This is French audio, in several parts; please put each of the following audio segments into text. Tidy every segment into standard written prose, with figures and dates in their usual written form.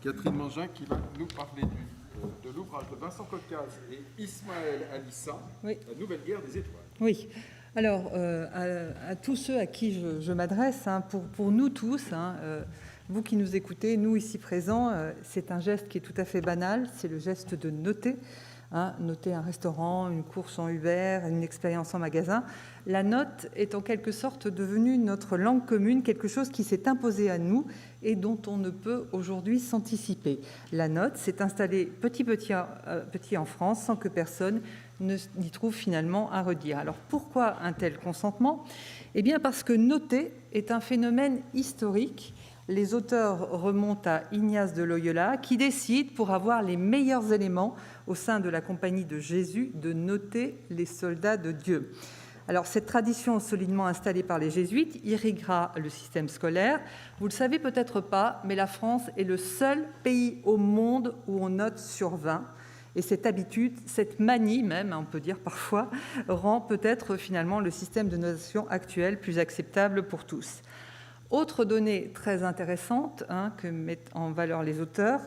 Catherine Mangin qui va nous parler de l'ouvrage de Vincent Caucase et Ismaël Alissa, Oui. La nouvelle guerre des étoiles. Oui. Alors, à tous ceux à qui je m'adresse, pour nous tous, vous qui nous écoutez, nous ici présents, c'est un geste qui est tout à fait banal, c'est le geste de noter. Noter un restaurant, une course en Uber, une expérience en magasin. La note est en quelque sorte devenue notre langue commune, quelque chose qui s'est imposé à nous et dont on ne peut aujourd'hui s'anticiper. La note s'est installée petit en France sans que personne n'y trouve finalement à redire. Alors pourquoi un tel consentement ? Eh bien parce que noter est un phénomène historique. Les auteurs remontent à Ignace de Loyola qui décide, pour avoir les meilleurs éléments au sein de la compagnie de Jésus, de noter les soldats de Dieu. Alors cette tradition solidement installée par les jésuites irriguera le système scolaire. Vous ne le savez peut-être pas, mais la France est le seul pays au monde où on note sur 20. Et cette habitude, cette manie même, on peut dire parfois, rend peut-être finalement le système de notation actuel plus acceptable pour tous. Autre donnée très intéressante que mettent en valeur les auteurs,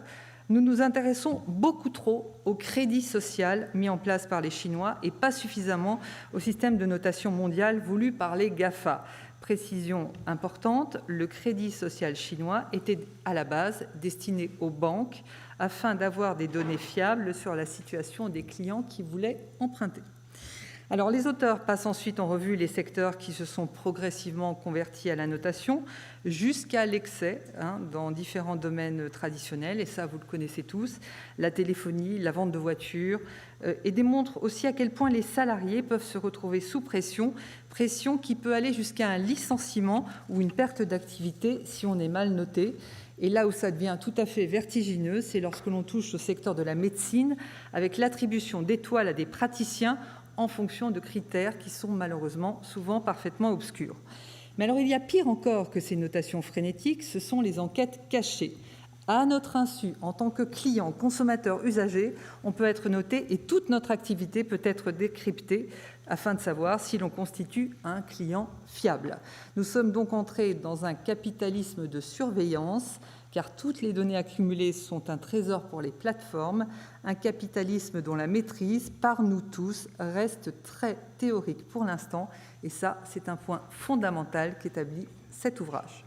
nous nous intéressons beaucoup trop au crédit social mis en place par les Chinois et pas suffisamment au système de notation mondiale voulu par les GAFA. Précision importante, le crédit social chinois était à la base destiné aux banques afin d'avoir des données fiables sur la situation des clients qui voulaient emprunter. Alors, les auteurs passent ensuite en revue les secteurs qui se sont progressivement convertis à la notation jusqu'à l'excès dans différents domaines traditionnels, et ça, vous le connaissez tous, la téléphonie, la vente de voitures, et démontrent aussi à quel point les salariés peuvent se retrouver sous pression qui peut aller jusqu'à un licenciement ou une perte d'activité si on est mal noté. Et là où ça devient tout à fait vertigineux, c'est lorsque l'on touche au secteur de la médecine, avec l'attribution d'étoiles à des praticiens en fonction de critères qui sont malheureusement souvent parfaitement obscurs. Mais alors il y a pire encore que ces notations frénétiques, ce sont les enquêtes cachées. À notre insu, en tant que client, consommateur, usager, on peut être noté et toute notre activité peut être décryptée afin de savoir si l'on constitue un client fiable. Nous sommes donc entrés dans un capitalisme de surveillance, car toutes les données accumulées sont un trésor pour les plateformes, un capitalisme dont la maîtrise, par nous tous, reste très théorique pour l'instant, et ça, c'est un point fondamental qu'établit cet ouvrage.